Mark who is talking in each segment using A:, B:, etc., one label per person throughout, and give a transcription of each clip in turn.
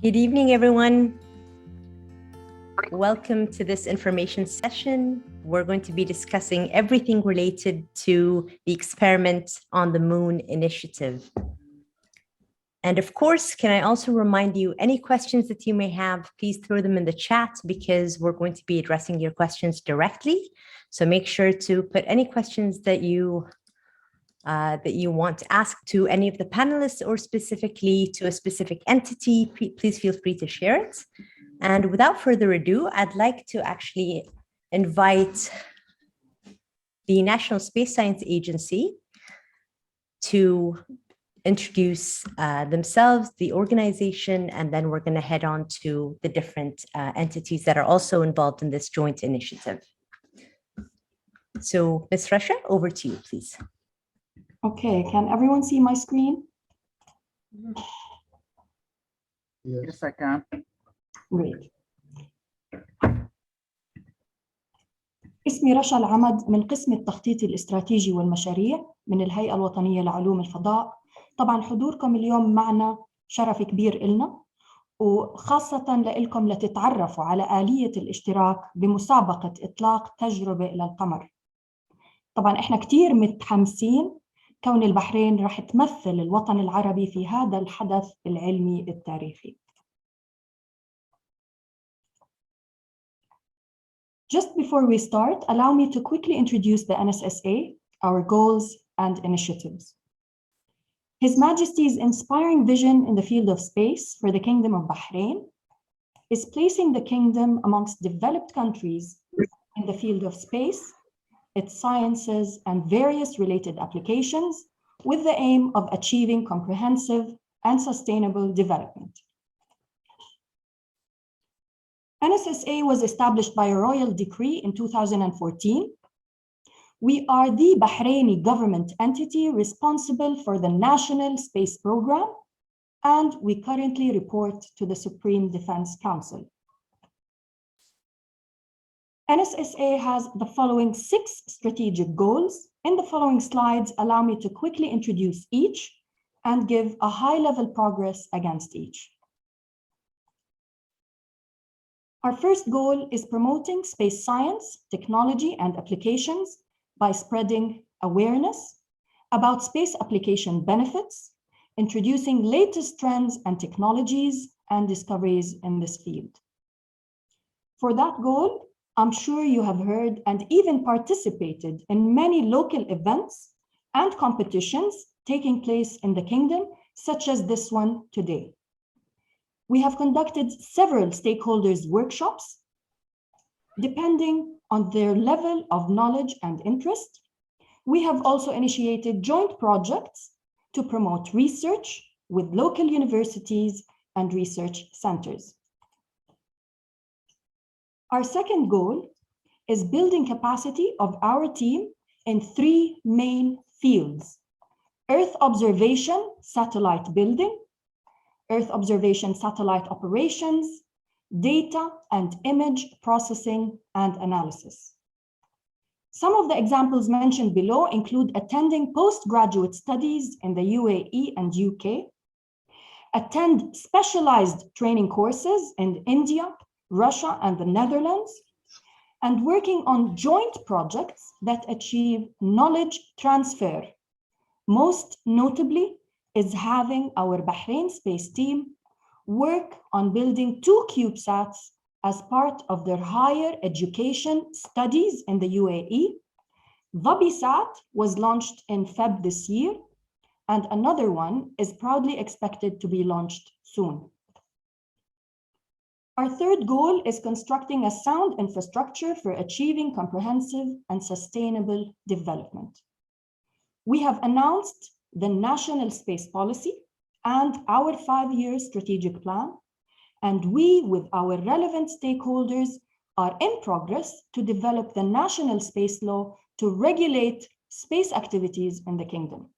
A: Good evening, everyone. Welcome to this information session. We're going to be discussing everything related to the Experiment on the Moon initiative. And of course, can I also remind you, any questions that you may have, please throw them in the chat because we're going to be addressing your questions directly. So make sure to put any questions that you want to ask to any of the panelists or specifically to a specific entity. Please feel free to share it. And without further ado, I'd like to actually invite the National Space Science Agency to introduce themselves, the organization, and then we're going to head on to the different entities that are also involved in this joint initiative. So, Ms. Rasha, over to you, please.
B: Okay, can everyone see my screen?
C: Yes, I can.
B: Great. اسمي رشا العمد من قسم التخطيط الاستراتيجي والمشاريع من الهيئة الوطنية لعلوم الفضاء. طبعا حضوركم اليوم معنا شرف كبير إلنا، وخاصة لكم لتتعرفوا على آلية الاشتراك بمسابقة إطلاق تجربة إلى القمر. طبعا إحنا كتير متحمسين كون البحرين رح تمثل الوطن العربي في هذا الحدث العلمي التاريخي. Just before we start, allow me to quickly introduce the NSSA, our goals and initiatives. His Majesty's inspiring vision in the field of space for the Kingdom of Bahrain is placing the kingdom amongst developed countries in the field of space, its sciences and various related applications with the aim of achieving comprehensive and sustainable development. NSSA was established by a royal decree in 2014. We are the Bahraini government entity responsible for the National Space Program, and we currently report to the Supreme Defense Council. NSSA has the following 6 strategic goals. In the following slides, allow me to quickly introduce each and give a high-level progress against each. Our first goal is promoting space science, technology, and applications by spreading awareness about space application benefits, introducing latest trends and technologies and discoveries in this field. For that goal, I'm sure you have heard and even participated in many local events and competitions taking place in the kingdom, such as this one today. We have conducted several stakeholders workshops. Depending on their level of knowledge and interest, we have also initiated joint projects to promote research with local universities and research centers. Our second goal is building capacity of our team in 3 main fields: Earth observation, satellite building, Earth observation satellite operations, data and image processing and analysis. Some of the examples mentioned below include attending postgraduate studies in the UAE and UK, attend specialized training courses in India, Russia, and the Netherlands, and working on joint projects that achieve knowledge transfer. Most notably is having our Bahrain space team work on building 2 CubeSats as part of their higher education studies in the UAE. VabiSat was launched in Feb this year, and another one is proudly expected to be launched soon. Our third goal is constructing a sound infrastructure for achieving comprehensive and sustainable development. We have announced the National Space Policy and our 5-year strategic plan, and we, with our relevant stakeholders, are in progress to develop the National Space Law to regulate space activities in the kingdom.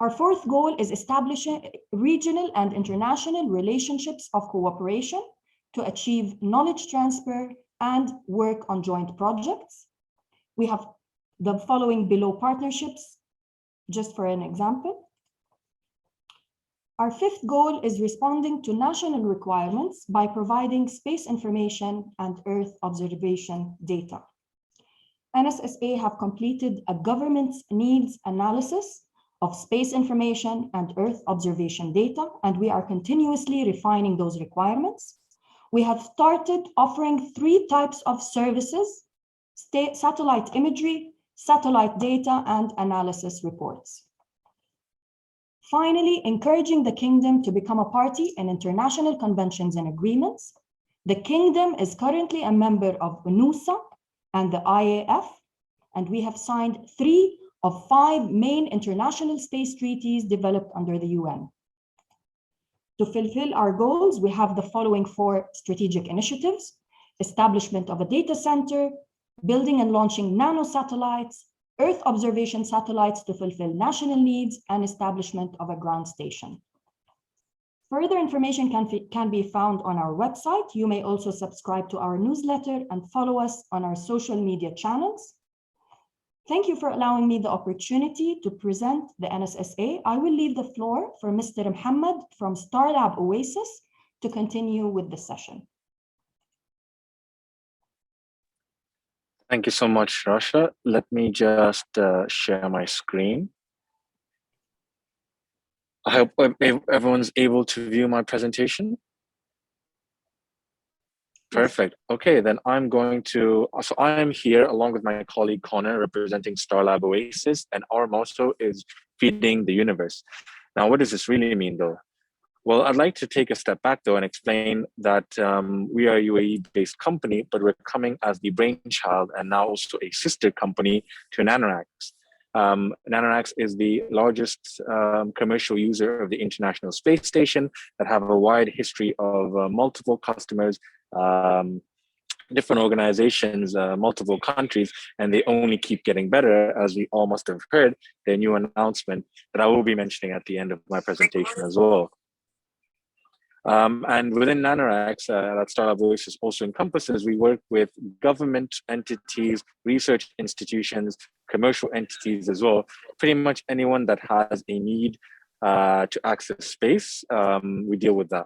B: Our fourth goal is establishing regional and international relationships of cooperation to achieve knowledge transfer and work on joint projects. We have the following below partnerships, just for an example. Our fifth goal is responding to national requirements by providing space information and Earth observation data. NSSA have completed a government's needs analysis of space information and Earth observation data, and we are continuously refining those requirements. We have started offering 3 types of services: satellite imagery, satellite data, and analysis reports. Finally, encouraging the Kingdom to become a party in international conventions and agreements. The Kingdom is currently a member of UNOOSA and the IAF, and we have signed 3 of 5 main international space treaties developed under the UN. To fulfill our goals, we have the following 4 strategic initiatives: establishment of a data center, building and launching nanosatellites, Earth observation satellites to fulfill national needs, and establishment of a ground station. Further information can be found on our website. You may also subscribe to our newsletter and follow us on our social media channels. Thank you for allowing me the opportunity to present the NSSA. I will leave the floor for Mr. Muhammad from Starlab Oasis to continue with the session.
D: Thank you so much, Rasha. Let me just share my screen. I hope everyone's able to view my presentation. Perfect. Okay, then I'm going to, so I'm here along with my colleague Connor representing Starlab Oasis, and our motto is feeding the universe. Now, what does this really mean though? Well, I'd like to take a step back though and explain that we are a UAE-based company, but we're coming as the brainchild and now also a sister company to Nanoracks. Nanoracks is the largest commercial user of the International Space Station that have a wide history of multiple customers, different organizations, multiple countries, and they only keep getting better, as we all must have heard their new announcement that I will be mentioning at the end of my presentation as well. And within Nanoracks, that Startup Oasis also encompasses, we work with government entities, research institutions, commercial entities as well. Pretty much anyone that has a need to access space, we deal with that.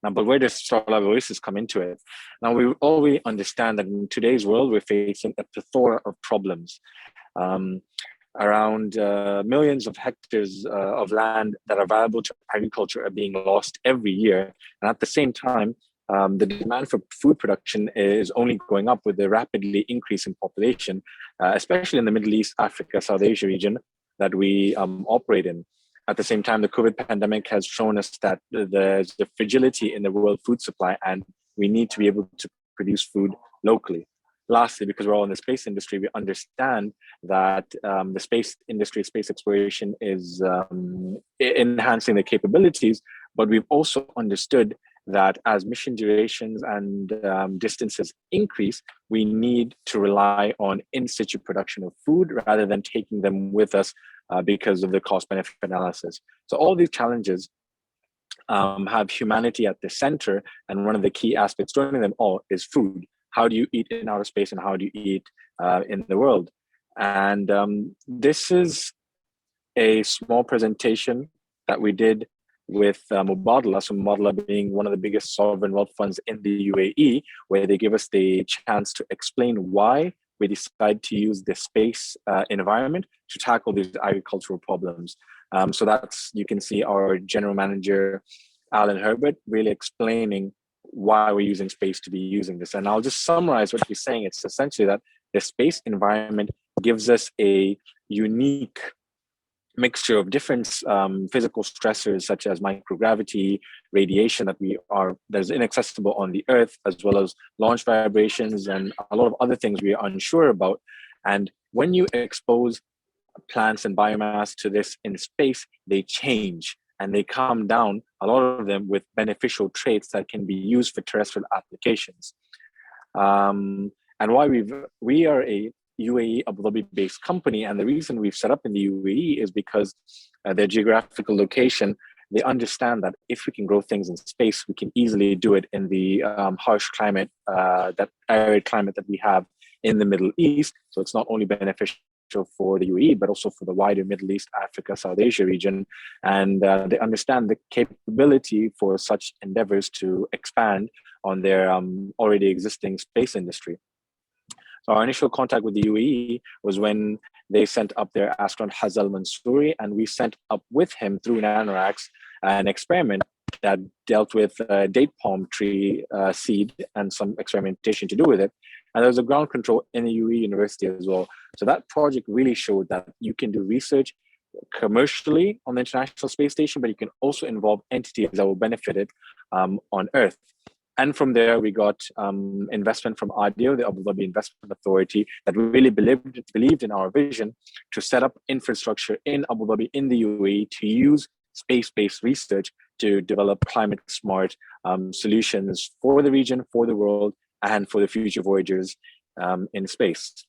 D: Now, but where does Startup Oasis come into it? Now, we already understand that in today's world, we're facing a plethora of problems. Around millions of hectares of land that are valuable to agriculture are being lost every year. And at the same time, the demand for food production is only going up with the rapidly increasing population, especially in the Middle East, Africa, South Asia region that we operate in. At the same time, the COVID pandemic has shown us that there's the fragility in the world food supply, and we need to be able to produce food locally. Lastly, because we're all in the space industry, we understand that the space industry, space exploration is enhancing the capabilities, but we've also understood that as mission durations and distances increase, we need to rely on in-situ production of food rather than taking them with us because of the cost-benefit analysis. So all these challenges have humanity at the center, and one of the key aspects joining them all is food. How do you eat in outer space, and how do you eat in the world? And this is a small presentation that we did with Mubadala, so Mubadala being one of the biggest sovereign wealth funds in the UAE, where they give us the chance to explain why we decide to use the space environment to tackle these agricultural problems. So that's, you can see our general manager, Alan Herbert, really explaining why we're using space to be using this. And I'll just summarize what he's saying. It's essentially that the space environment gives us a unique mixture of different physical stressors, such as microgravity, radiation that's inaccessible on the Earth, as well as launch vibrations and a lot of other things we are unsure about. And when you expose plants and biomass to this in space, they change. And they come down, a lot of them, with beneficial traits that can be used for terrestrial applications. And why we are a UAE Abu Dhabi-based company, and the reason we've set up in the UAE is because their geographical location, they understand that if we can grow things in space, we can easily do it in the harsh climate, that arid climate that we have in the Middle East. So it's not only beneficial beneficial for the UAE, but also for the wider Middle East, Africa, South Asia region. And they understand the capability for such endeavors to expand on their already existing space industry. So our initial contact with the UAE was when they sent up their astronaut Hazal Mansouri, and we sent up with him through NanoRacks an experiment that dealt with date palm tree seed and some experimentation to do with it. And there was a ground control in the UAE university as well. So that project really showed that you can do research commercially on the International Space Station, but you can also involve entities that will benefit it on Earth. And from there, we got investment from ADIO, the Abu Dhabi Investment Authority, that really believed in our vision to set up infrastructure in Abu Dhabi, in the UAE, to use space-based research to develop climate-smart solutions for the region, for the world, and for the future voyagers in space.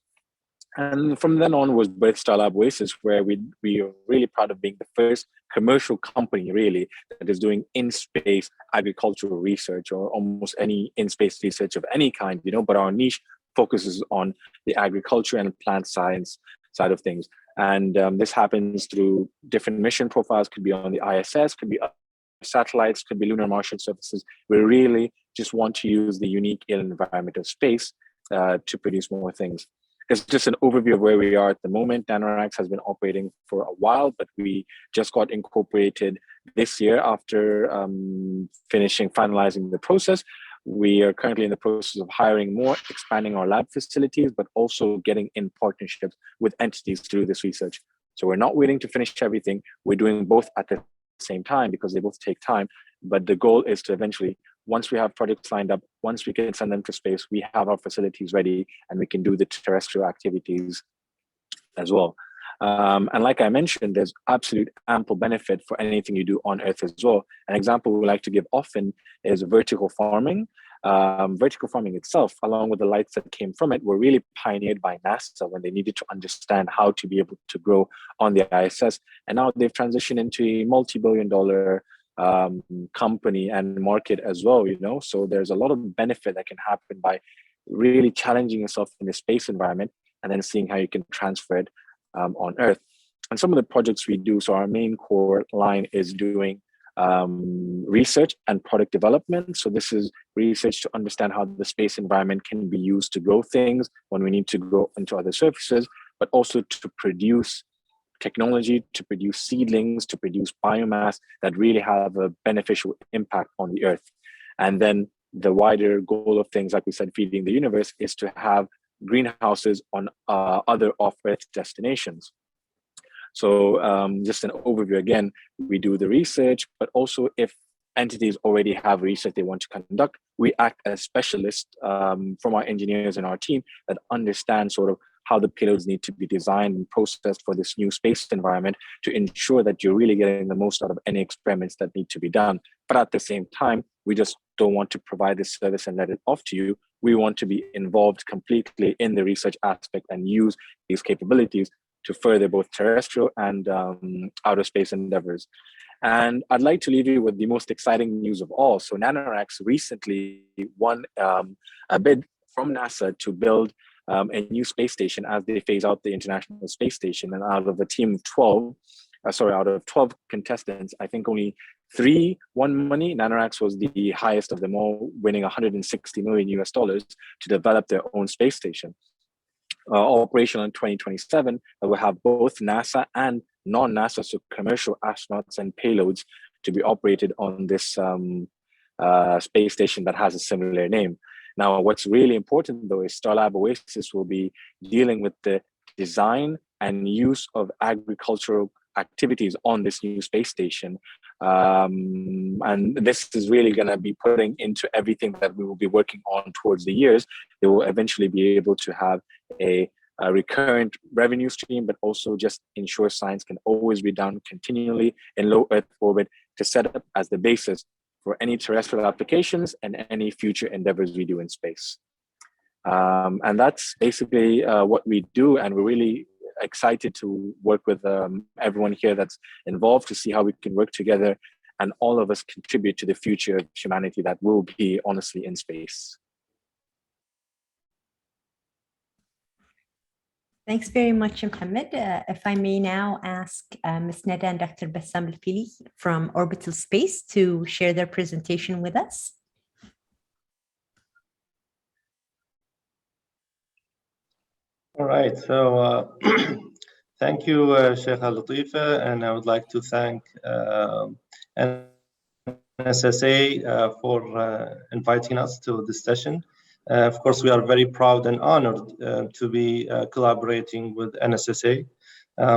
D: And from then on was birth Starlab Oasis, where we are really proud of being the first commercial company, really, that is doing in-space agricultural research, or almost any in-space research of any kind, but our niche focuses on the agriculture and plant science side of things. And this happens through different mission profiles, could be on the ISS, could be satellites, could be lunar Martian surfaces. We really just want to use the unique environment of space to produce more things. It's just an overview of where we are at the moment. NanoRacks has been operating for a while, but we just got incorporated this year after finalizing the process. We are currently in the process of hiring more, expanding our lab facilities, but also getting in partnerships with entities to do this research. So we're not waiting to finish everything. We're doing both at the same time because they both take time. But the goal is to eventually, once we have projects lined up, once we can send them to space, we have our facilities ready and we can do the terrestrial activities as well. And like I mentioned, there's absolute ample benefit for anything you do on Earth as well. An example we like to give often is vertical farming. Vertical farming itself, along with the lights that came from it, were really pioneered by NASA when they needed to understand how to be able to grow on the ISS. And now they've transitioned into a multi-billion-dollar company and market as well, So there's a lot of benefit that can happen by really challenging yourself in the space environment and then seeing how you can transfer it on Earth. And some of the projects we do, so our main core line is doing research and product development. So this is research to understand how the space environment can be used to grow things when we need to grow into other surfaces, but also to produce technology, to produce seedlings, to produce biomass that really have a beneficial impact on the Earth. And then the wider goal of things, like we said, feeding the universe, is to have greenhouses on other off-Earth destinations. So just an overview again, we do the research, but also if entities already have research they want to conduct, we act as specialists from our engineers and our team that understand sort of how the payloads need to be designed and processed for this new space environment to ensure that you're really getting the most out of any experiments that need to be done. But at the same time, we just don't want to provide this service and let it off to you. We want to be involved completely in the research aspect and use these capabilities to further both terrestrial and outer space endeavors. And I'd like to leave you with the most exciting news of all. So NanoRacks recently won a bid from NASA to build a new space station as they phase out the International Space Station. And out of a team of 12 contestants, I think only 3 won money. NanoRacks was the highest of them all, winning $160 million to develop their own space station. Operational in 2027, that will have both NASA and non-NASA, so commercial astronauts and payloads to be operated on this space station that has a similar name. Now, what's really important though is Starlab Oasis will be dealing with the design and use of agricultural activities on this new space station. And this is really going to be putting into everything that we will be working on towards the years. They will eventually be able to have a recurrent revenue stream, but also just ensure science can always be done continually in low Earth orbit to set up as the basis for any terrestrial applications and any future endeavors we do in space. And that's basically what we do. And we're really excited to work with everyone here that's involved to see how we can work together and all of us contribute to the future of humanity that will be honestly in space.
A: Thanks very much, Mohammed. If I may now ask Ms. Neda and Dr. Bassam Al-Fili from Orbital Space to share their presentation with us.
E: All right, so thank you, Sheikh Al-Latifa, and I would like to thank NSSA for inviting us to this session. Of course, we are very proud and honored to be collaborating with NSSA.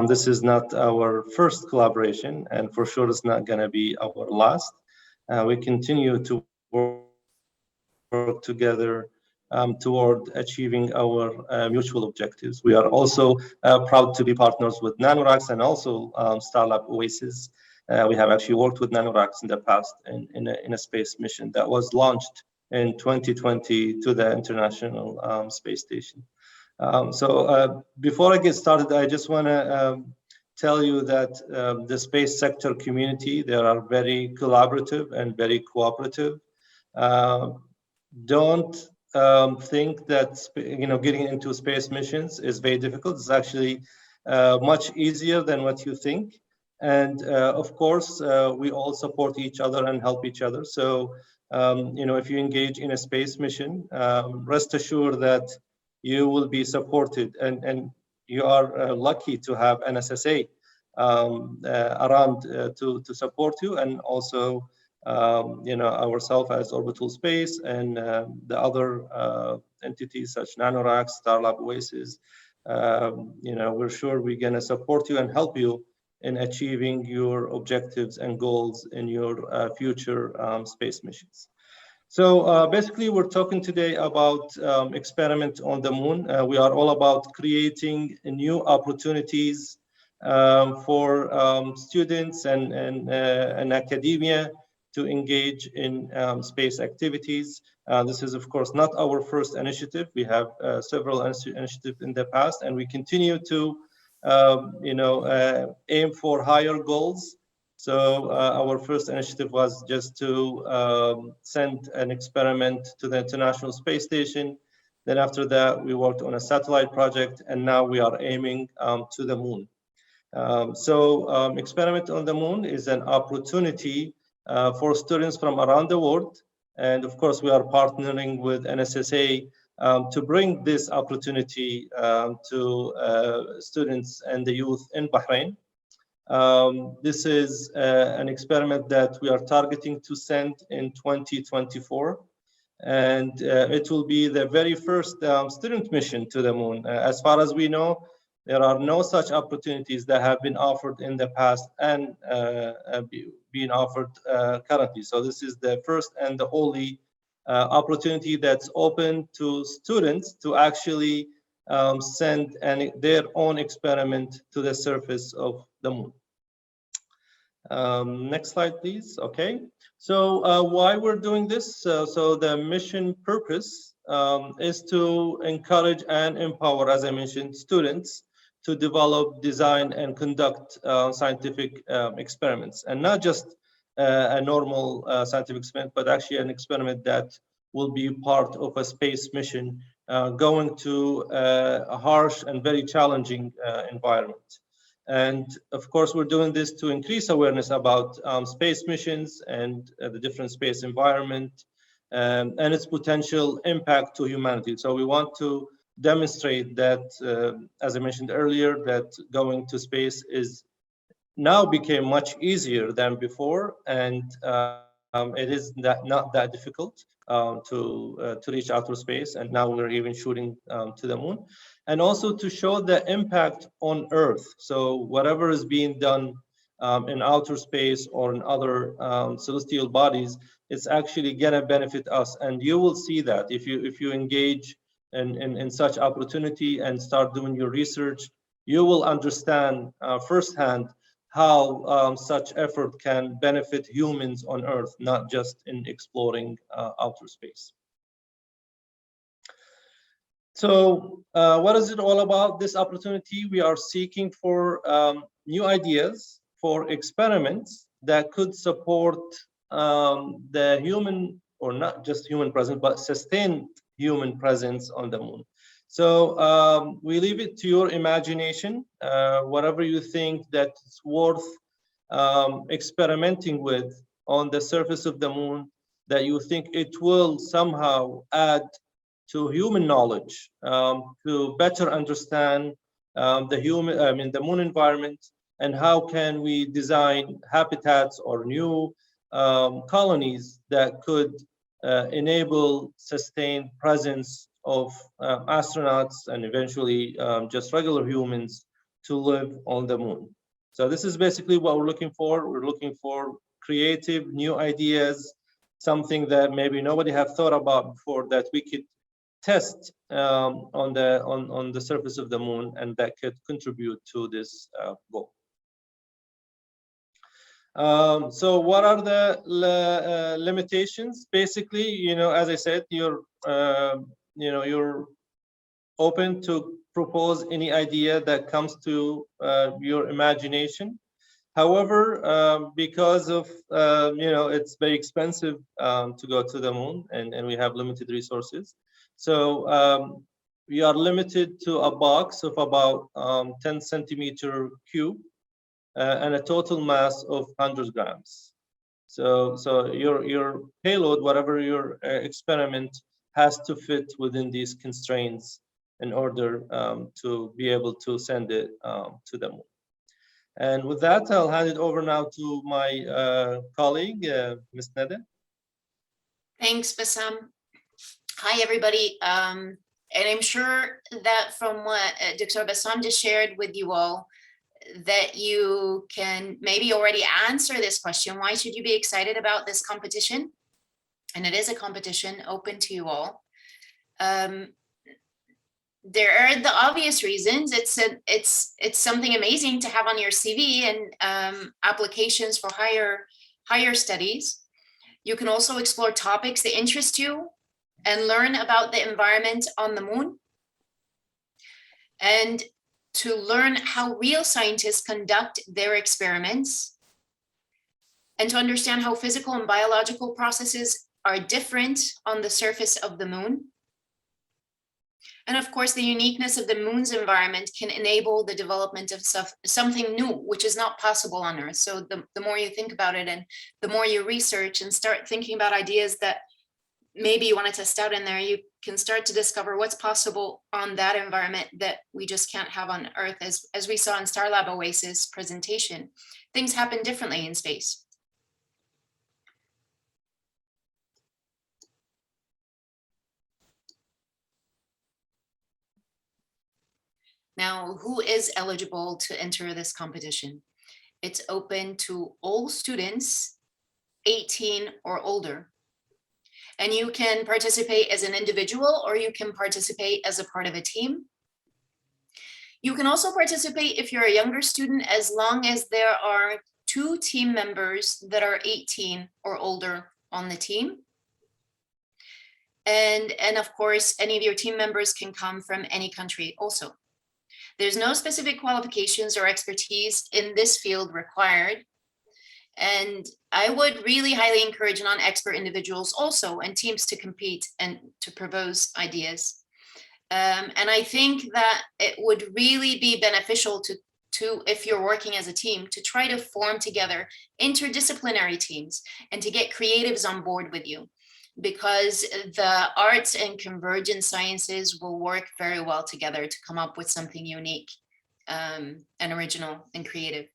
E: This is not our first collaboration, and for sure it's not going to be our last. We continue to work together toward achieving our mutual objectives. We are also proud to be partners with NanoRacks and also Starlab Oasis. We have actually worked with NanoRacks in the past in a space mission that was launched in 2020 to the International Space Station. So before I get started, I just want to tell you that the space sector community, they are very collaborative and very cooperative. Don't think that getting into space missions is very difficult. It's actually much easier than what you think. And of course, we all support each other and help each other. So if you engage in a space mission, rest assured that you will be supported, and you are lucky to have NSSA around to support you, and also ourselves as Orbital Space and the other entities such NanoRacks, Starlab Oasis. We're sure we're going to support you and help you in achieving your objectives and goals in your future space missions. So basically, we're talking today about experiment on the moon. We are all about creating new opportunities for students and academia to engage in space activities. This is, of course, not our first initiative. We have several initiatives in the past, and we continue to aim for higher goals. So our first initiative was just to send an experiment to the International Space Station. Then after that, we worked on a satellite project, and now we are aiming to the moon. So experiment on the moon is an opportunity for students from around the world. And of course, we are partnering with NSSA to bring this opportunity to students and the youth in Bahrain. This is an experiment that we are targeting to send in 2024. And it will be the very first student mission to the moon. As far as we know, there are no such opportunities that have been offered in the past and being offered currently. So this is the first and the only opportunity that's open to students to actually send their own experiment to the surface of the moon. Next slide, please. Okay. So why we're doing this? So the mission purpose is to encourage and empower, as I mentioned, students to develop, design, and conduct scientific experiments, and not just a normal scientific experiment, but actually an experiment that will be part of a space mission going to a harsh and very challenging environment. And of course, we're doing this to increase awareness about space missions and the different space environment and its potential impact to humanity. So we want to demonstrate that, as I mentioned earlier, that going to space is now became much easier than before, and it is not that difficult to reach outer space, and now we're even shooting to the moon, and also to show the impact on Earth. So whatever is being done in outer space or in other celestial bodies, it's actually gonna benefit us, and you will see that if you engage in such opportunity and start doing your research, you will understand firsthand how such effort can benefit humans on Earth, not just in exploring outer space. So what is it all about, this opportunity? We are seeking for new ideas for experiments that could support the human, or not just human presence, but sustained human presence on the moon. So we leave it to your imagination, whatever you think that's worth experimenting with on the surface of the moon, that you think it will somehow add to human knowledge, to better understand the moon environment, and how can we design habitats or new colonies that could enable sustained presence of astronauts and eventually just regular humans to live on the moon. So this is basically what we're looking for. We're looking for creative new ideas, something that maybe nobody have thought about before that we could test on the surface of the moon, and that could contribute to this goal. So what are the limitations? Basically, as I said, you're open to propose any idea that comes to your imagination. However, because of it's very expensive to go to the moon, and we have limited resources, so we are limited to a box of about 10 centimeter cube and a total mass of 100 grams. So your payload, whatever your experiment, has to fit within these constraints in order to be able to send it to the moon. And with that, I'll hand it over now to my colleague, Ms. Neda.
F: Thanks, Bassam. Hi, everybody. And I'm sure that from what Dr. Bassam just shared with you all, that you can maybe already answer this question. Why should you be excited about this competition? And it is a competition open to you all. There are the obvious reasons. It's something amazing to have on your CV and applications for higher studies. You can also explore topics that interest you and learn about the environment on the moon, and to learn how real scientists conduct their experiments, and to understand how physical and biological processes are different on the surface of the moon. And of course, the uniqueness of the moon's environment can enable the development of something new, which is not possible on Earth. So the more you think about it, and the more you research and start thinking about ideas that maybe you want to test out in there, you can start to discover what's possible on that environment that we just can't have on Earth. As we saw in Starlab Oasis presentation, things happen differently in space. Now, who is eligible to enter this competition? It's open to all students 18 or older. And you can participate as an individual, or you can participate as a part of a team. You can also participate if you're a younger student, as long as there are 2 team members that are 18 or older on the team. And of course, any of your team members can come from any country also. There's no specific qualifications or expertise in this field required. And I would really highly encourage non-expert individuals also and teams to compete and to propose ideas. And I think that it would really be beneficial to if you're working as a team, to try to form together interdisciplinary teams and to get creatives on board with you, because the arts and convergent sciences will work very well together to come up with something unique and original and creative.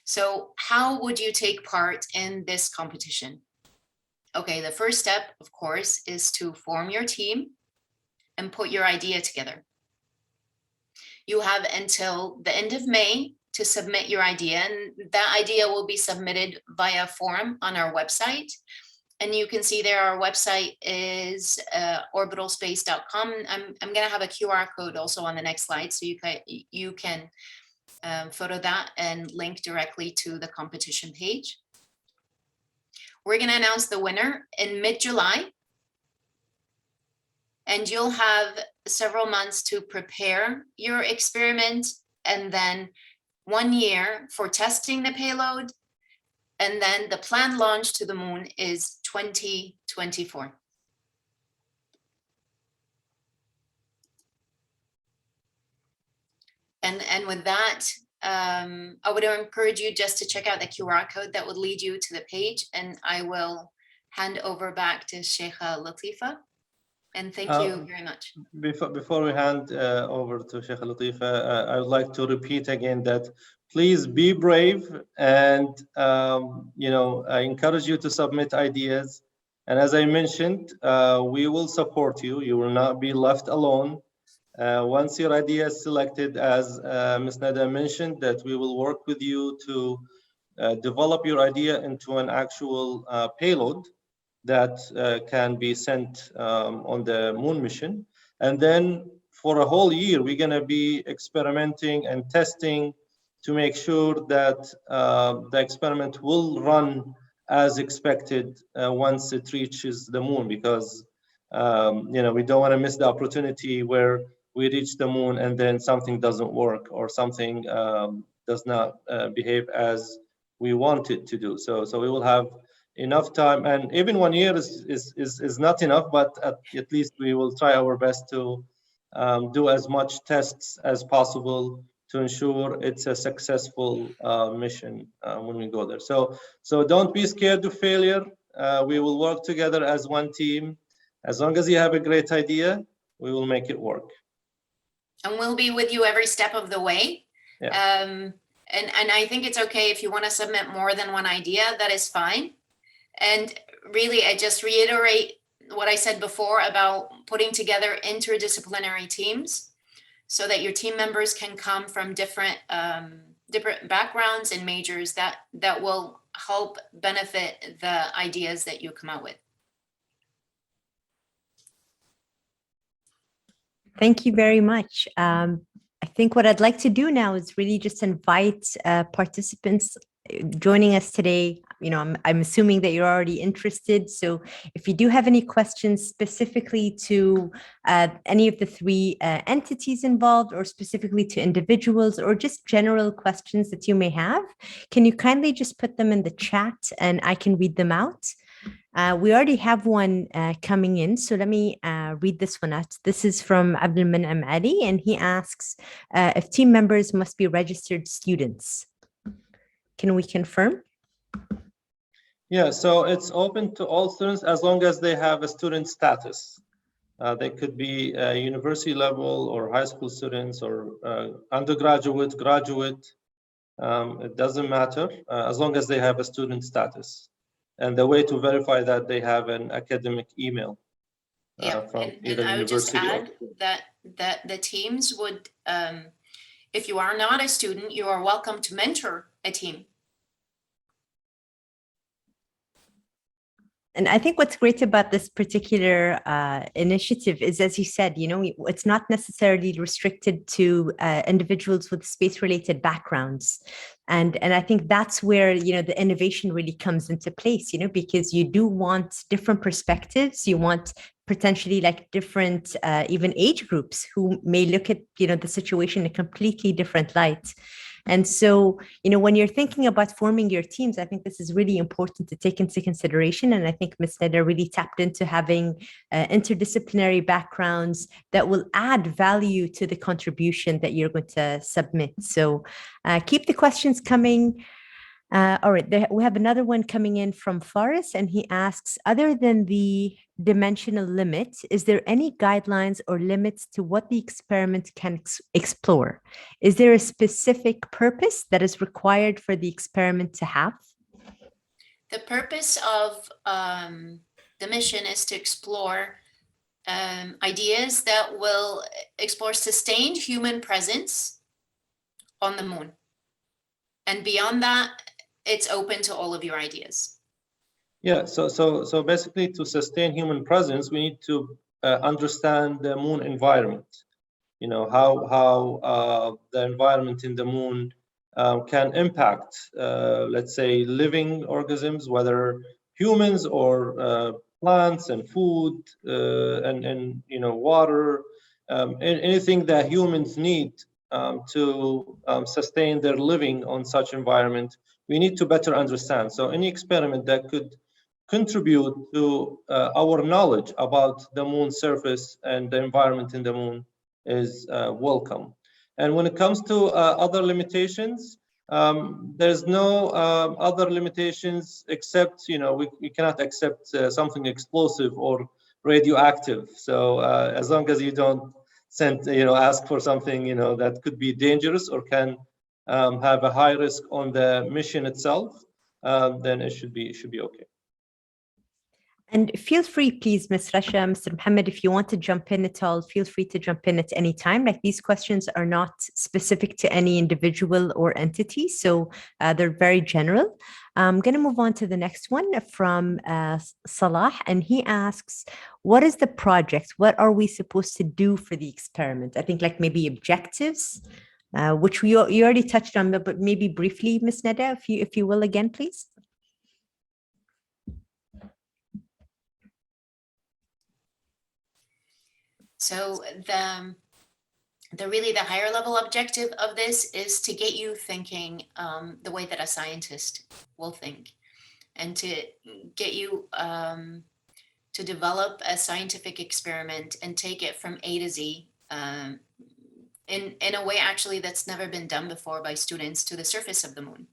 F: So how would you take part in this competition? Okay, the first step, of course, is to form your team and put your idea together. You have until the end of May to submit your idea, and that idea will be submitted via form on our website. And you can see there our website is orbitalspace.com. I'm going to have a QR code also on the next slide, so you can photo that and link directly to the competition page. We're going to announce the winner in mid-July, and you'll have several months to prepare your experiment, and then 1 year for testing the payload, and then the planned launch to the moon is 2024. And with that, I would encourage you just to check out the QR code that would lead you to the page, and I will hand over back to Sheikha Latifa. And thank you very much.
E: Before we hand over to Sheikh Latifa, I would like to repeat again that please be brave, and I encourage you to submit ideas. And as I mentioned, we will support you. You will not be left alone. Once your idea is selected, as Ms. Nada mentioned, that we will work with you to develop your idea into an actual payload that can be sent on the moon mission. And then for a whole year, we're going to be experimenting and testing to make sure that the experiment will run as expected once it reaches the moon, because we don't want to miss the opportunity where we reach the moon and then something doesn't work, or something does not behave as we want it to do. So we will have enough time, and even 1 year is not enough, but at least we will try our best to do as much tests as possible to ensure it's a successful mission when we go there. So don't be scared of failure. We will work together as one team. As long as you have a great idea, we will make it work.
F: And we'll be with you every step of the way.
E: Yeah.
F: And I think it's okay if you want to submit more than one idea, that is fine. And really, I just reiterate what I said before about putting together interdisciplinary teams so that your team members can come from different backgrounds and majors that will help benefit the ideas that you come out with.
A: Thank you very much. I think what I'd like to do now is really just invite participants joining us today. I'm assuming that you're already interested. So if you do have any questions specifically to any of the three entities involved, or specifically to individuals, or just general questions that you may have, can you kindly just put them in the chat and I can read them out? We already have one coming in, so let me read this one out. This is from Abdul Man'am Ali, and he asks if team members must be registered students. Can we confirm?
E: Yeah, so it's open to all students as long as they have a student status. They could be university level, or high school students, or undergraduate, graduate. It doesn't matter as long as they have a student status. And the way to verify that, they have an academic email from either
F: I would just
E: university
F: add that the teams would, if you are not a student, you are welcome to mentor a team.
A: And I think what's great about this particular initiative is, as you said, it's not necessarily restricted to individuals with space-related backgrounds. And I think that's where, the innovation really comes into place, because you do want different perspectives. You want potentially like different, even age groups who may look at, the situation in a completely different light. And so, when you're thinking about forming your teams, I think this is really important to take into consideration. And I think Ms. Nada really tapped into having interdisciplinary backgrounds that will add value to the contribution that you're going to submit. So keep the questions coming. All right, we have another one coming in from Faris, and he asks, other than the dimensional limit, is there any guidelines or limits to what the experiment can explore? Is there a specific purpose that is required for the experiment to have?
F: The purpose of the mission is to explore ideas that will explore sustained human presence on the moon. And beyond that, it's open to all of your ideas. Yeah,
E: so basically, to sustain human presence, we need to understand the moon environment. How the environment in the moon can impact, let's say, living organisms, whether humans or plants and food and water, anything that humans need to sustain their living on such environment. We need to better understand. So any experiment that could contribute to our knowledge about the moon's surface and the environment in the moon is welcome. And when it comes to other limitations, there's no other limitations except, we cannot accept something explosive or radioactive. So as long as you don't ask for something, that could be dangerous or can have a high risk on the mission itself, then it should be okay.
A: And feel free, please, Ms. Rasha, Mr. Mohammed, if you want to jump in at all, feel free to jump in at any time. Like, these questions are not specific to any individual or entity, so they're very general. I'm going to move on to the next one from Salah, and he asks, what is the project? What are we supposed to do for the experiment? I think like maybe objectives, which you already touched on, but maybe briefly, Ms. Neda, if you will again, please.
F: So the higher level objective of this is to get you thinking the way that a scientist will think, and to get you to develop a scientific experiment and take it from A to Z in a way actually that's never been done before by students to the surface of the moon.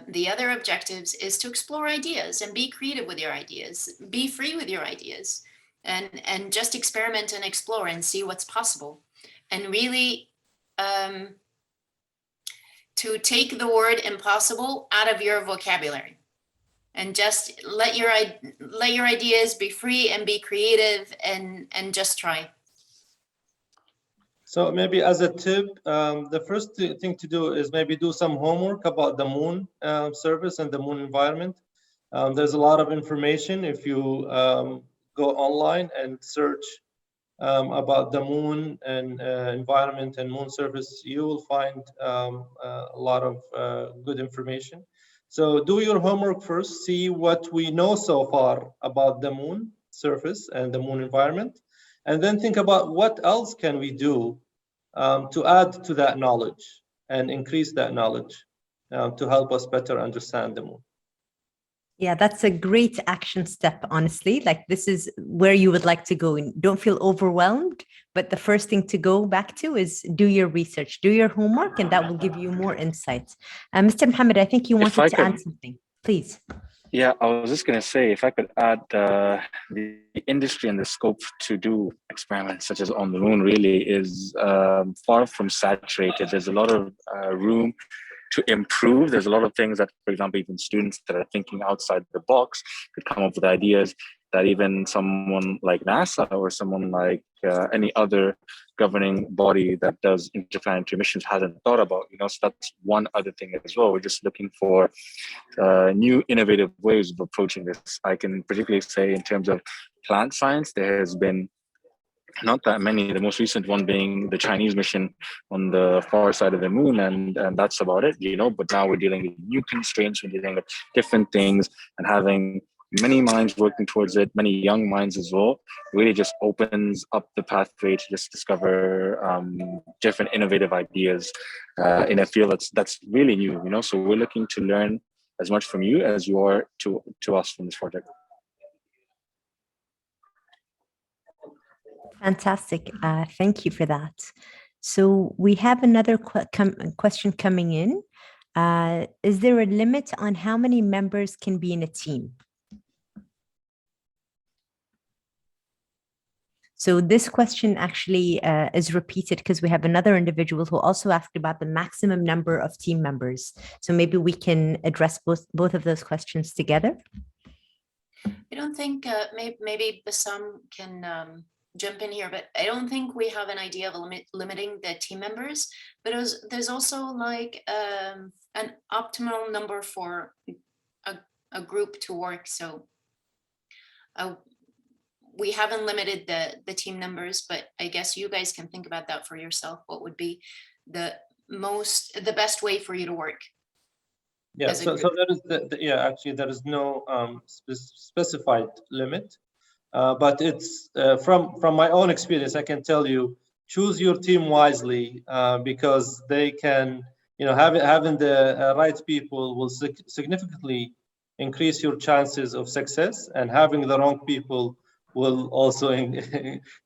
F: The other objectives is to explore ideas and be creative with your ideas, be free with your ideas, and just experiment and explore and see what's possible. And really to take the word impossible out of your vocabulary and just let your ideas be free and be creative and just try.
E: So maybe as a tip, the first thing to do is maybe do some homework about the moon surface and the moon environment. There's a lot of information. If you go online and search about the moon and environment and moon surface, you will find a lot of good information. So do your homework first, see what we know so far about the moon surface and the moon environment, and then think about what else can we do to add to that knowledge and increase that knowledge to help us better understand the moon.
A: Yeah, that's a great action step, honestly. Like, this is where you would like to go. And don't feel overwhelmed, but the first thing to go back to is do your research, do your homework, and that will give you more insights. Mr. Mohammed, I think you wanted to add something, please.
D: Yeah, I was just going to say, if I could add the industry and the scope to do experiments such as on the moon really is far from saturated. There's a lot of room to improve. There's a lot of things that, for example, even students that are thinking outside the box could come up with ideas that even someone like NASA or someone like any other governing body that does interplanetary missions hasn't thought about. So that's one other thing as well. We're just looking for new innovative ways of approaching this. I can particularly say in terms of plant science, there has been not that many, the most recent one being the Chinese mission on the far side of the moon, and that's about it, but now we're dealing with new constraints, we're dealing with different things, and having many minds working towards it, many young minds as well, really just opens up the pathway to just discover different innovative ideas in a field that's really new, so we're looking to learn as much from you as you are to us from this project.
A: Fantastic. Thank you for that. So we have another question coming in. Is there a limit on how many members can be in a team? So this question actually is repeated because we have another individual who also asked about the maximum number of team members. So maybe we can address both of those questions together.
F: I don't think maybe Bassam can jump in here, but I don't think we have an idea of limiting the team members, but there's also like an optimal number for a group to work. So we haven't limited the team numbers, but I guess you guys can think about that for yourself. What would be the best way for you to work?
E: Yeah, so that is actually there is no specified limit. But it's from my own experience, I can tell you, choose your team wisely because they can, having the right people will significantly increase your chances of success, and having the wrong people will also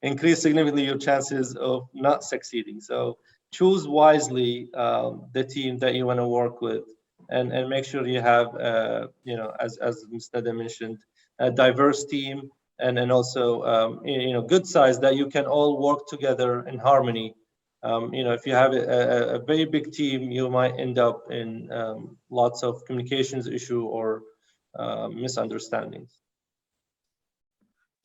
E: increase significantly your chances of not succeeding. So choose wisely the team that you want to work with, and make sure you have, as Mr. Nada mentioned, a diverse team, and also good size that you can all work together in harmony. If you have a very big team, you might end up in lots of communications issue or misunderstandings.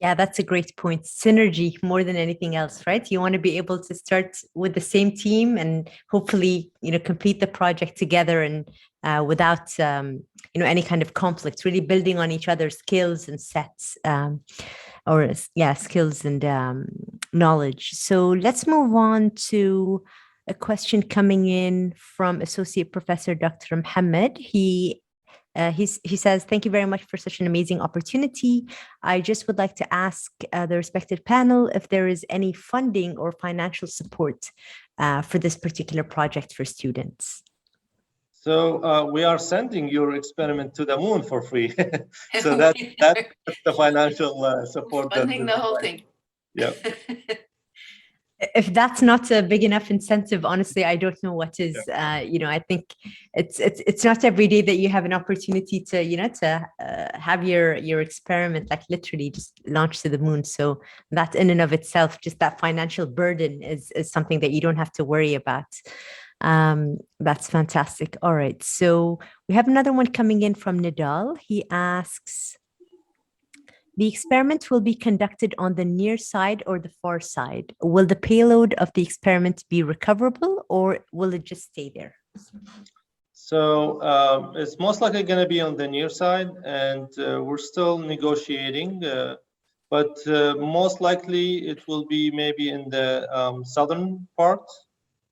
A: Yeah, that's a great point. Synergy more than anything else, right? You want to be able to start with the same team and hopefully, complete the project together and without, any kind of conflict, really building on each other's skills and sets skills and knowledge. So let's move on to a question coming in from Associate Professor Dr. Mohammed. He says, thank you very much for such an amazing opportunity. I just would like to ask the respected panel if there is any funding or financial support for this particular project for students.
E: So we are sending your experiment to the moon for free. So that's the financial support.
F: Funding the whole thing.
E: Yeah.
A: If that's not a big enough incentive, honestly, I don't know what is. I think it's not every day that you have an opportunity to have your experiment like literally just launched to the moon. So that in and of itself, just that financial burden is something that you don't have to worry about. That's fantastic. All right, so we have another one coming in from Nidal. He asks, the experiment will be conducted on the near side or the far side. Will the payload of the experiment be recoverable or will it just stay there?
E: So it's most likely going to be on the near side, and we're still negotiating, but most likely it will be maybe in the southern part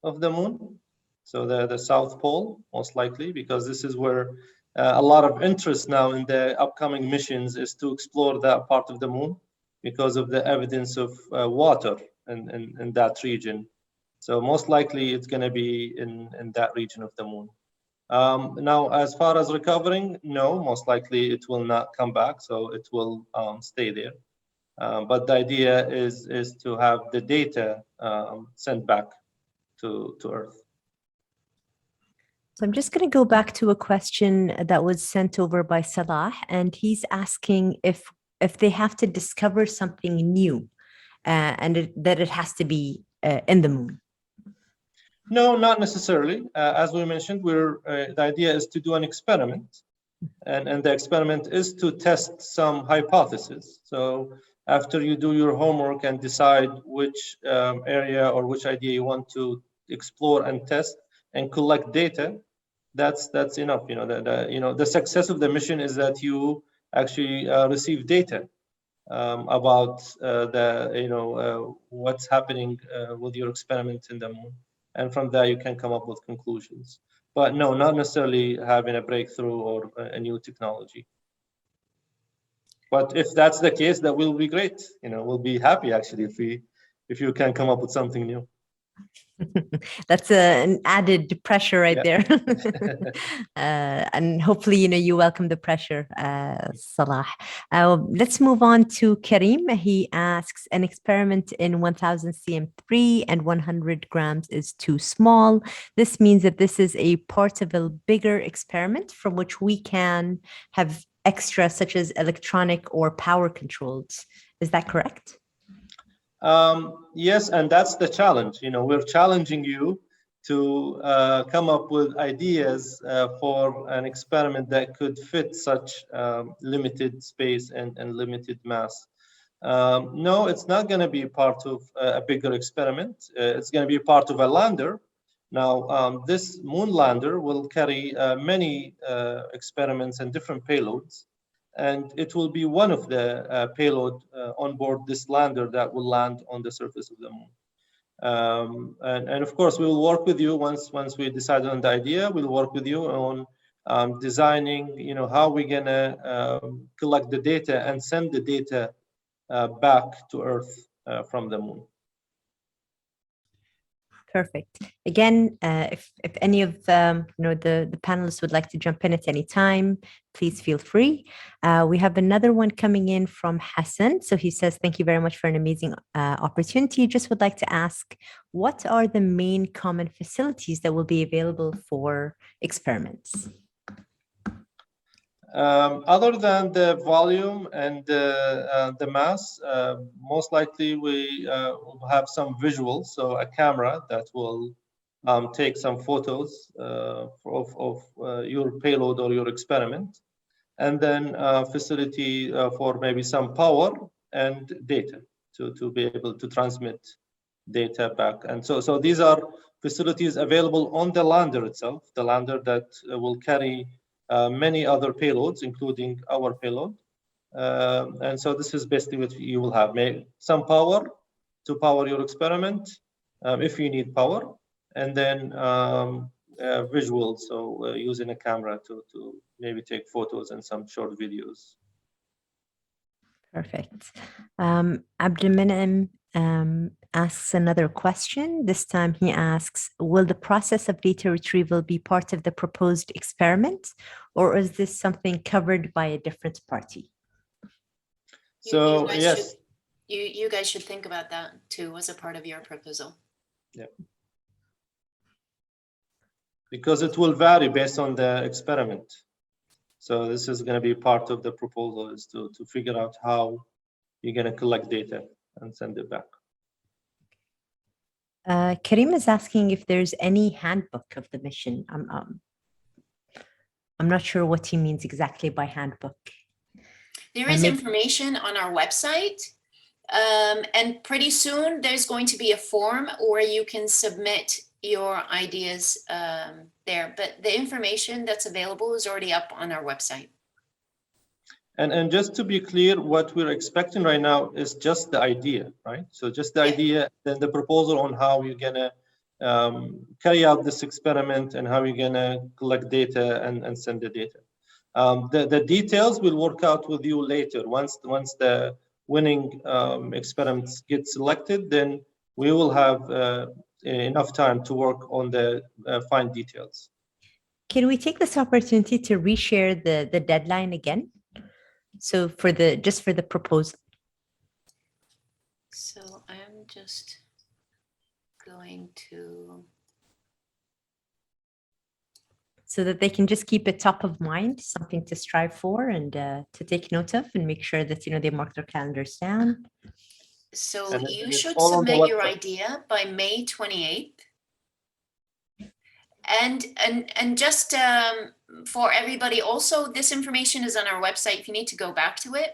E: of the moon. So the South Pole, most likely, because this is where a lot of interest now in the upcoming missions is to explore that part of the moon because of the evidence of water in that region. So most likely it's going to be in that region of the moon. Now, as far as recovering, no, most likely it will not come back, so it will stay there. But the idea is to have the data sent back to Earth.
A: So I'm just going to go back to a question that was sent over by Salah, and he's asking if they have to discover something new and that it has to be in the moon.
E: No, not necessarily. As we mentioned, the idea is to do an experiment, and the experiment is to test some hypothesis. So after you do your homework and decide which area or which idea you want to explore and test and collect data, that's enough. The success of the mission is that you actually receive data about what's happening with your experiment in the moon, and from there you can come up with conclusions. But no, not necessarily having a breakthrough or a new technology. But if that's the case, that will be great. We'll be happy actually if you can come up with something new.
A: That's an added pressure right there. And hopefully, you welcome the pressure, Salah. Let's move on to Karim. He asks, an experiment in 1000 cm3 and 100 grams is too small. This means that this is a part of a bigger experiment from which we can have extra, such as electronic or power controls. Is that correct?
E: Yes, and that's the challenge. We're challenging you to come up with ideas for an experiment that could fit such limited space and limited mass. No, it's not going to be part of a bigger experiment. It's going to be part of a lander. Now, this moon lander will carry many experiments and different payloads. And it will be one of the payload on board this lander that will land on the surface of the moon. And of course, we will work with you once we decide on the idea. We'll work with you on designing, how we're gonna collect the data and send the data back to Earth from the moon.
A: Perfect. Again, if any of the panelists would like to jump in at any time, please feel free. We have another one coming in from Hassan. So he says, thank you very much for an amazing opportunity. Just would like to ask, what are the main common facilities that will be available for experiments?
E: Other than the volume and the mass, most likely we will have some visuals, so a camera that will take some photos of your payload or your experiment, and then facility for maybe some power and data to be able to transmit data back. And so these are facilities available on the lander itself, the lander that will carry many other payloads, including our payload. And so this is basically what you will have. Some power to power your experiment if you need power, and then visuals, so using a camera to maybe take photos and some short videos.
A: Perfect. Abdelmenem asks another question. This time he asks, will the process of data retrieval be part of the proposed experiment, or is this something covered by a different party?
E: So yes.
F: You guys should think about that too as a part of your proposal.
E: Yeah. Because it will vary based on the experiment. So this is going to be part of the proposal, is to figure out how you're going to collect data and send it back.
A: Karim is asking if there's any handbook of the mission. I'm not sure what he means exactly by handbook.
F: There is information on our website, and pretty soon there's going to be a form where you can submit your ideas there, but the information that's available is already up on our website.
E: And just to be clear, what we're expecting right now is just the idea, right? So just the idea, then the proposal on how you're gonna carry out this experiment and how you're gonna collect data and send the data. The details will work out with you later. Once the winning experiments get selected, then we will have enough time to work on the fine details.
A: Can we take this opportunity to reshare the deadline again? So just for the proposal.
F: So I'm just going to.
A: So that they can just keep it top of mind, something to strive for and to take note of, and make sure that they mark their calendars down.
F: So
E: And
F: you
E: it's
F: should
E: all on the
F: submit your
E: website.
F: idea by May 28th. And just for everybody, also, this information is on our website if you need to go back to it.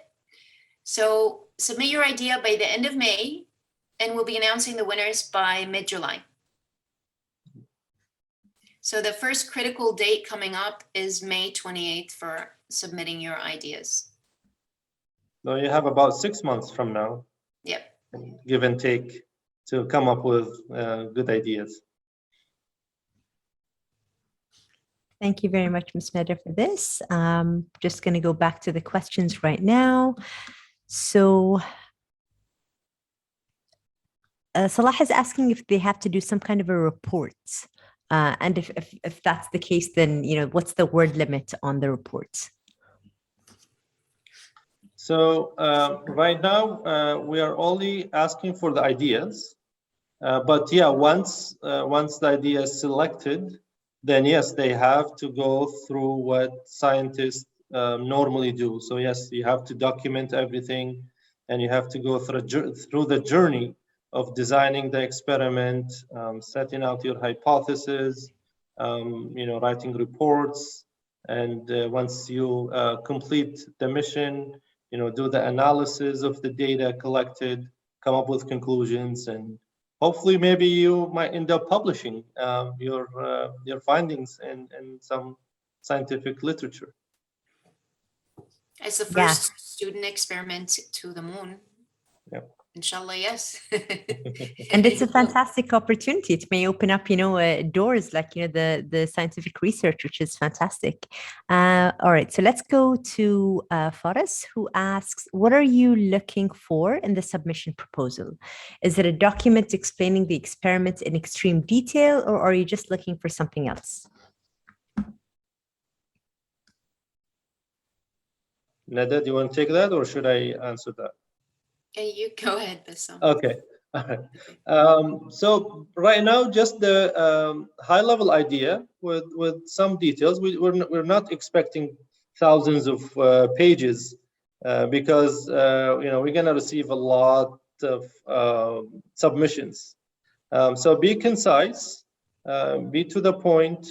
F: So submit your idea by the end of May, and we'll be announcing the winners by mid-July. So the first critical date coming up is May 28th for submitting your ideas.
E: So you have about 6 months from now.
F: Yep.
E: Give and take to come up with good ideas.
A: Thank you very much, Ms. Mehda, for this. Just going to go back to the questions right now. So Salah is asking if they have to do some kind of a report. And if that's the case, then, what's the word limit on the report?
E: So right now, we are only asking for the ideas. But yeah, once the idea is selected, then yes, they have to go through what scientists normally do. So yes, you have to document everything, and you have to go through the journey of designing the experiment, setting out your hypothesis, writing reports, and once you complete the mission, do the analysis of the data collected, come up with conclusions, and hopefully maybe you might end up publishing your findings in some scientific literature.
F: It's the first student experiment to the moon.
E: Yep.
F: Inshallah, yes.
A: And it's a fantastic opportunity. It may open up, doors like, the scientific research, which is fantastic. All right, so let's go to Faris, who asks, what are you looking for in the submission proposal? Is it a document explaining the experiment in extreme detail, or are you just looking for something else?
E: Nada, do you want to take that, or should I answer that?
F: You go ahead, Bassam.
E: Okay. So right now, just the high-level idea with some details. We're not expecting thousands of pages because we're going to receive a lot of submissions. So be concise, be to the point.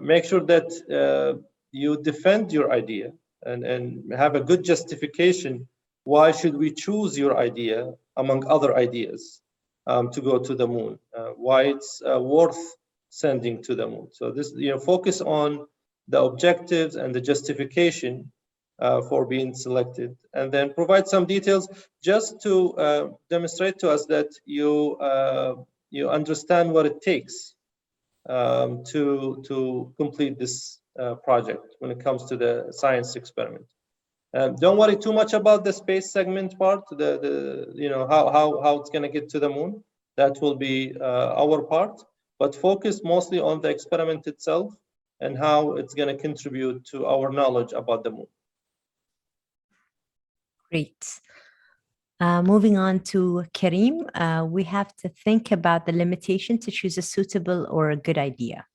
E: Make sure that you defend your idea and have a good justification. Why should we choose your idea among other ideas to go to the moon? Why it's worth sending to the moon? So this, focus on the objectives and the justification for being selected, and then provide some details just to demonstrate to us that you understand what it takes to complete this project when it comes to the science experiment. Don't worry too much about the space segment part, how it's going to get to the moon. That will be our part, but focus mostly on the experiment itself and how it's going to contribute to our knowledge about the moon.
A: Great. Moving on to Kareem, we have to think about the limitation to choose a suitable or a good idea.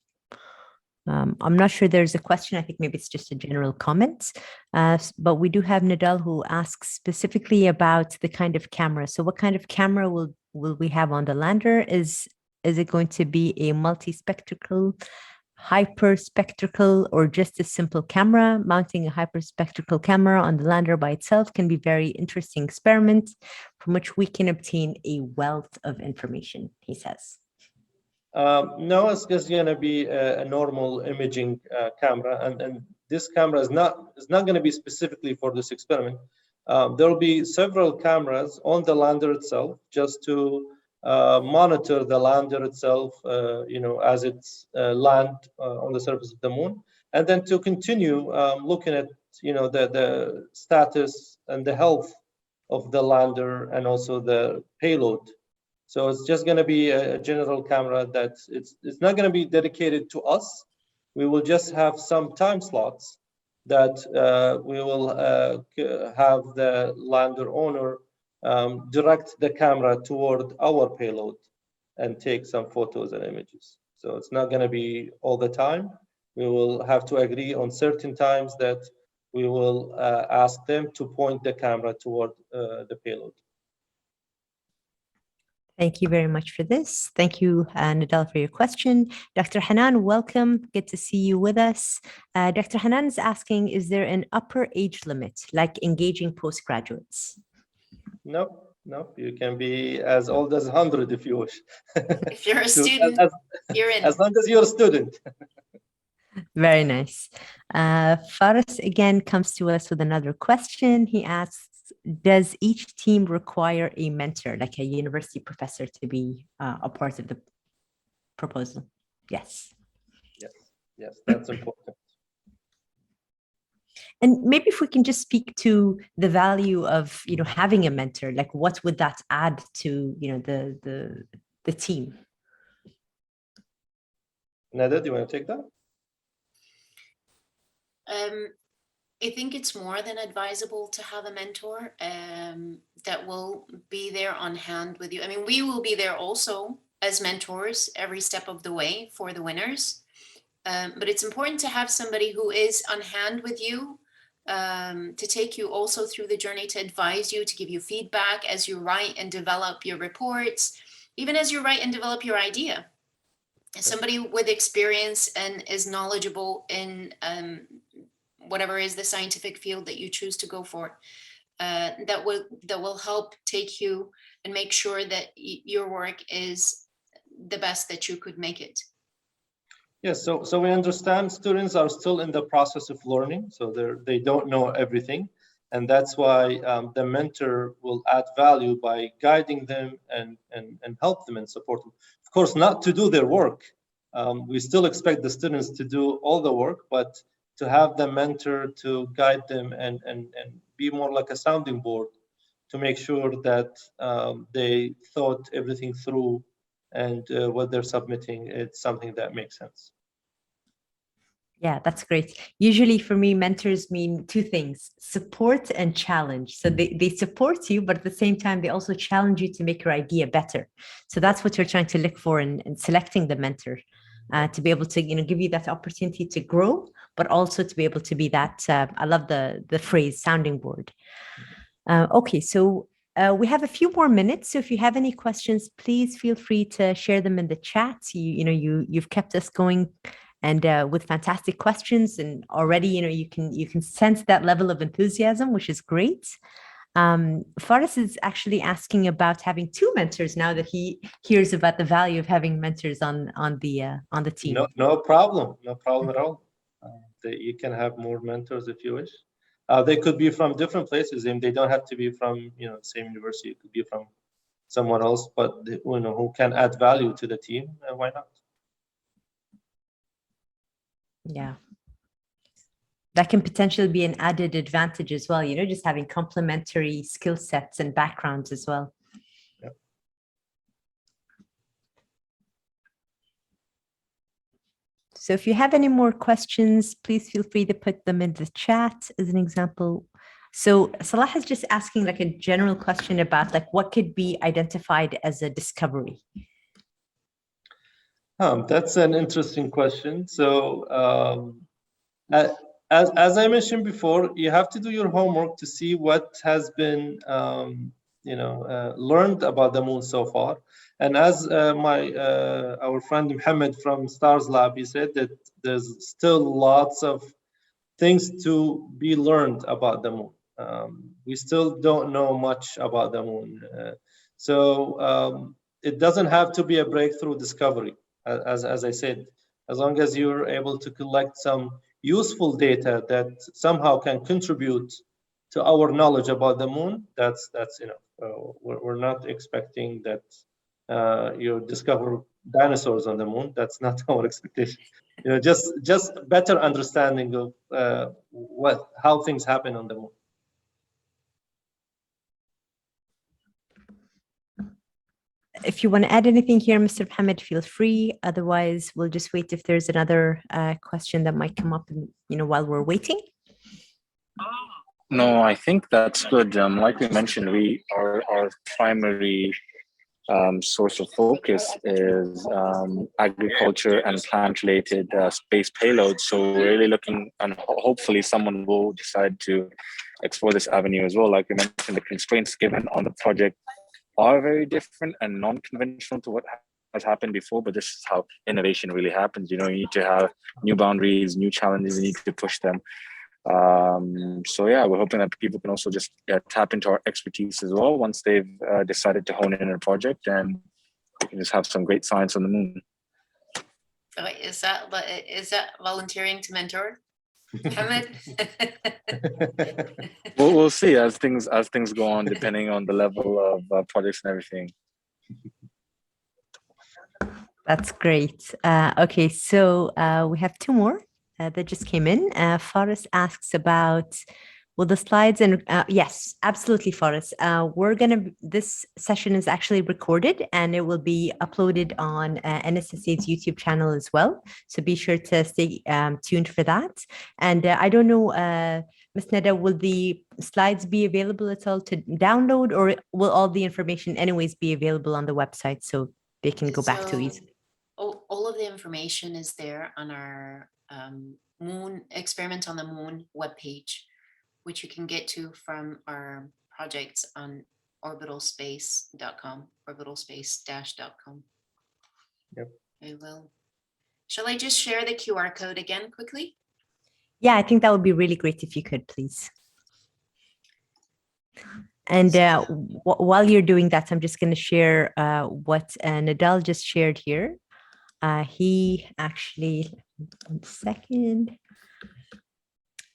A: I'm not sure there's a question. I think maybe it's just a general comment. But we do have Nadal who asks specifically about the kind of camera. So what kind of camera will we have on the lander? Is it going to be a multi-spectacle, hyperspectacle, or just a simple camera? Mounting a hyperspectacle camera on the lander by itself can be very interesting experiment from which we can obtain a wealth of information, he says.
E: No, it's just going to be a normal imaging camera, and this camera is not going to be specifically for this experiment. There will be several cameras on the lander itself, just to monitor the lander itself, as it's land on the surface of the moon, and then to continue looking at the status and the health of the lander and also the payload. So it's just going to be a general camera that it's not going to be dedicated to us. We will just have some time slots that we will have the lander owner direct the camera toward our payload and take some photos and images. So it's not going to be all the time. We will have to agree on certain times that we will ask them to point the camera toward the payload.
A: Thank you very much for this. Thank you, Nadal, for your question. Dr. Hanan, welcome. Good to see you with us. Dr. Hanan is asking, is there an upper age limit, like engaging postgraduates?
E: No, you can be as old as 100 if you wish.
F: If you're a student, you're in.
E: As long as you're a student.
A: Very nice. Faris again comes to us with another question. He asks, does each team require a mentor, like a university professor, to be a part of the proposal? Yes.
E: Yes, that's important.
A: And maybe if we can just speak to the value of, having a mentor, like what would that add to, the team?
E: Nada, do you want to take that?
F: I think it's more than advisable to have a mentor that will be there on hand with you. I mean, we will be there also as mentors every step of the way for the winners. But it's important to have somebody who is on hand with you to take you also through the journey, to advise you, to give you feedback as you write and develop your reports, even as you write and develop your idea. Somebody with experience and is knowledgeable in whatever is the scientific field that you choose to go for, that will help take you and make sure that your work is the best that you could make it.
E: Yes, so we understand students are still in the process of learning, so they don't know everything. And that's why the mentor will add value by guiding them and help them and support them. Of course, not to do their work. We still expect the students to do all the work, but to have the mentor to guide them and be more like a sounding board to make sure that they thought everything through and what they're submitting, it's something that makes sense.
A: Yeah, that's great. Usually for me, mentors mean two things, support and challenge. So they support you, but at the same time, they also challenge you to make your idea better. So that's what you're trying to look for in selecting the mentor, to be able to, give you that opportunity to grow, but also to be able to be that, I love the phrase sounding board. Okay, so we have a few more minutes. So if you have any questions, please feel free to share them in the chat. You've kept us going and with fantastic questions, and already you can sense that level of enthusiasm, which is great. Faris is actually asking about having two mentors now that he hears about the value of having mentors on the team.
E: No problem at all. You can have more mentors if you wish. They could be from different places, and they don't have to be from the same university. It could be from someone else, but who can add value to the team. Why not?
A: Yeah, that can potentially be an added advantage as well, just having complementary skill sets and backgrounds as well.
E: Yep.
A: So if you have any more questions, please feel free to put them in the chat as an example. So Salah is just asking like a general question about like what could be identified as a discovery.
E: That's an interesting question. So as I mentioned before, you have to do your homework to see what has been learned about the moon so far. And as our friend Muhammad from Stars Lab, he said that there's still lots of things to be learned about the moon. We still don't know much about the moon. So it doesn't have to be a breakthrough discovery. As I said, as long as you're able to collect some useful data that somehow can contribute to our knowledge about the moon, that's enough. We're not expecting that you discover dinosaurs on the moon. That's not our expectation. Just better understanding of how things happen on the moon.
A: If you want to add anything here, Mr. Mohammed, feel free. Otherwise, we'll just wait if there's another question that might come up, while we're waiting.
D: No, I think that's good. Like we mentioned, our primary source of focus is agriculture and plant-related space payloads. So we're really looking, and hopefully someone will decide to explore this avenue as well. Like we mentioned, the constraints given on the project are very different and non-conventional to what has happened before, but this is how innovation really happens. You need to have new boundaries, new challenges, you need to push them. So yeah, we're hoping that people can also just tap into our expertise as well once they've decided to hone in on a project, and we can just have some great science on the moon.
F: Oh, is that volunteering to mentor, Mohammed?
D: We'll see as things go on, depending on the level of projects and everything.
A: That's great. Okay, so we have two more that just came in. Faris asks about, will the slides and yes, absolutely, Faris. This session is actually recorded and it will be uploaded on NSSA's YouTube channel as well. So be sure to stay tuned for that. And I don't know, Ms. Neda, will the slides be available at all to download, or will all the information anyways be available on the website so they can go back to easily?
F: All of the information is there on our moon experiment on the moon webpage, which you can get to from our projects on orbitalspace.com, orbitalspace-.com.
E: Yep.
F: I will. Shall I just share the QR code again quickly?
A: Yeah, I think that would be really great if you could, please. And while you're doing that, I'm just going to share what Nadal just shared here. He actually, 1 second.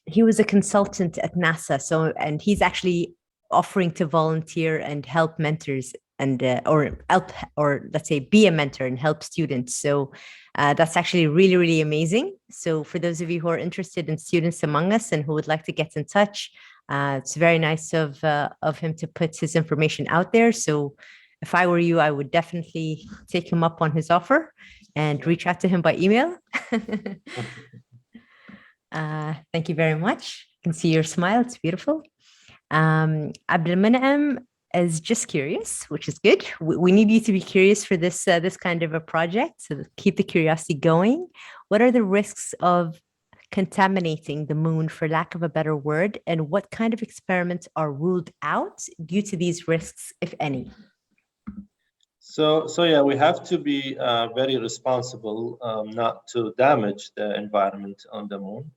A: he was a consultant at NASA. So, and he's actually offering to volunteer and help mentors and or help, or let's say be a mentor and help students. So that's actually really, really amazing. So for those of you who are interested in students among us and who would like to get in touch, it's very nice of him to put his information out there. So if I were you, I would definitely take him up on his offer and reach out to him by email. Thank you very much. I can see your smile. It's beautiful. Abdelmanam is just curious, which is good. We need you to be curious for this this kind of a project. So keep the curiosity going. What are the risks of contaminating the moon, for lack of a better word, and what kind of experiments are ruled out due to these risks, if any?
E: So yeah, we have to be very responsible not to damage the environment on the moon.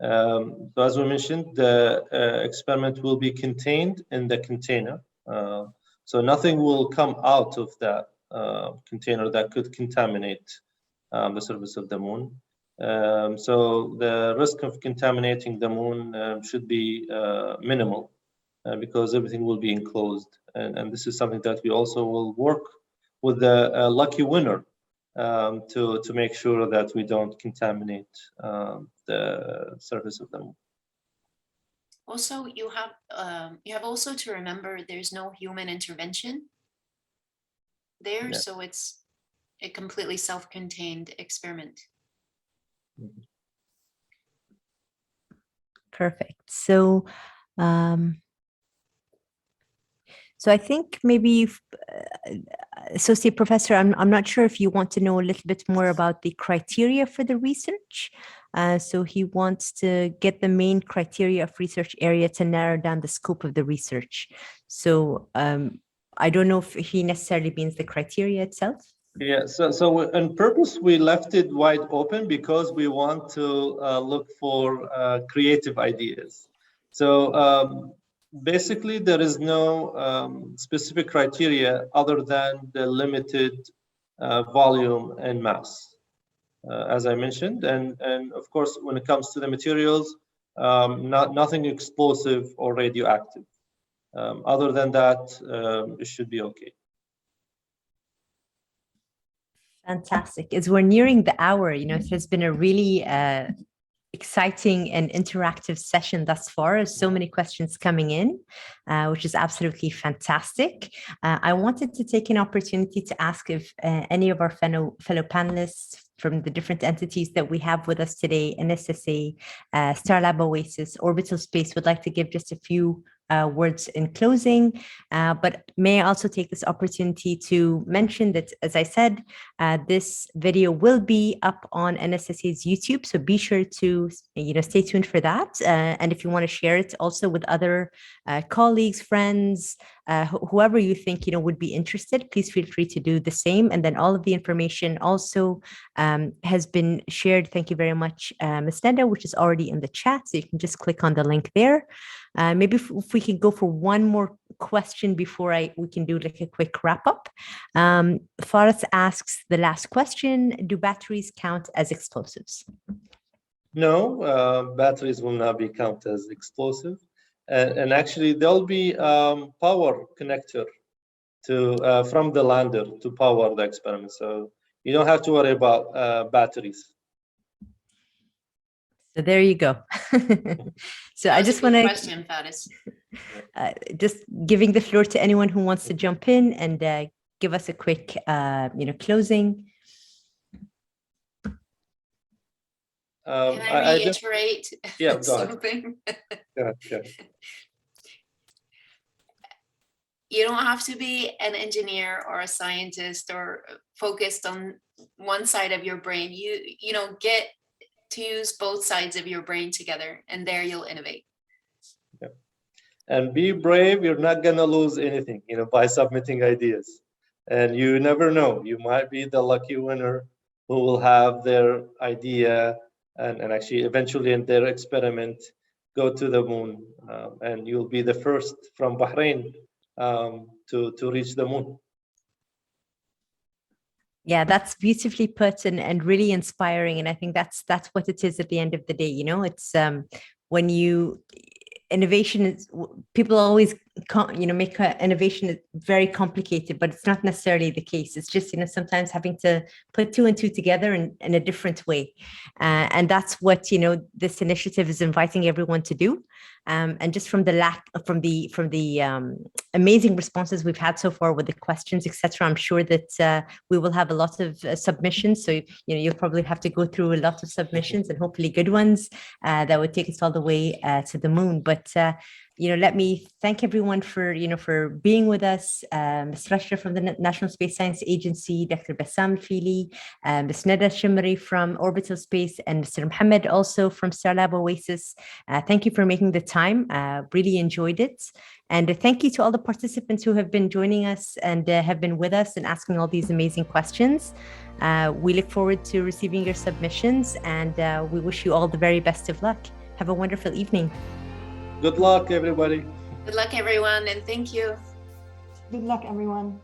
E: So as we mentioned, the experiment will be contained in the container. So nothing will come out of that container that could contaminate the surface of the moon. So the risk of contaminating the moon should be minimal because everything will be enclosed. And this is something that we also will work with the lucky winner to make sure that we don't contaminate the surface of the moon.
F: Also, you have also to remember there's no human intervention there,
E: Yeah.
F: so it's a completely self-contained experiment.
E: Mhm.
A: Perfect. So, so I think maybe, Associate Professor, I'm not sure if you want to know a little bit more about the criteria for the research. So he wants to get the main criteria of research area to narrow down the scope of the research. So I don't know if he necessarily means the criteria itself.
E: Yeah, so on purpose, we left it wide open because we want to look for creative ideas. So basically, there is no specific criteria other than the limited volume and mass, as I mentioned. And of course, when it comes to the materials, nothing explosive or radioactive. Other than that, it should be okay.
A: Fantastic. As we're nearing the hour, you know, it has been a really exciting and interactive session thus far. So many questions coming in, which is absolutely fantastic. I wanted to take an opportunity to ask if any of our fellow panelists from the different entities that we have with us today, NSSA, Starlab Oasis, Orbital Space, would like to give just a few words in closing, but may I also take this opportunity to mention that, as I said, this video will be up on NSSA's YouTube, so be sure to stay tuned for that. And if you want to share it also with other colleagues, friends, whoever you think would be interested, please feel free to do the same. And then all of the information also has been shared. Thank you very much, Ms. Neda, which is already in the chat, so you can just click on the link there. Maybe if we can go for one more question before we can do like a quick wrap up. Faraz asks the last question: do batteries count as explosives?
E: No, batteries will not be counted as explosive, and actually there'll be power connector to from the lander to power the experiment. So you don't have to worry about batteries.
A: So there you go. So I just want to
F: question, Faris.
A: Just giving the floor to anyone who wants to jump in and give us a quick, closing.
F: Can I reiterate something?
E: Yeah.
F: You don't have to be an engineer or a scientist or focused on one side of your brain. You get to use both sides of your brain together, and there you'll innovate.
E: Yeah. And be brave. You're not gonna lose anything, by submitting ideas. And you never know. You might be the lucky winner who will have their idea and actually eventually in their experiment go to the moon, and you'll be the first from Bahrain to reach the moon.
A: Yeah, that's beautifully put and really inspiring. And I think that's what it is at the end of the day. It's when you innovation is, people always make innovation very complicated, but it's not necessarily the case. It's just sometimes having to put two and two together in a different way, and that's what this initiative is inviting everyone to do. And just from the amazing responses we've had so far with the questions, etc., I'm sure that we will have a lot of submissions. So you'll probably have to go through a lot of submissions, and hopefully good ones that would take us all the way to the moon. But let me thank everyone for being with us. Ms. Rashra from the National Space Science Agency, Dr. Bassam Fili, Ms. Neda Shimri from Orbital Space, and Mr. Mohammed also from Starlab Oasis. Thank you for making the time. Really enjoyed it. And thank you to all the participants who have been joining us and have been with us and asking all these amazing questions. We look forward to receiving your submissions, and we wish you all the very best of luck. Have a wonderful evening.
E: Good luck, everybody.
F: Good luck, everyone, and thank you.
B: Good luck, everyone.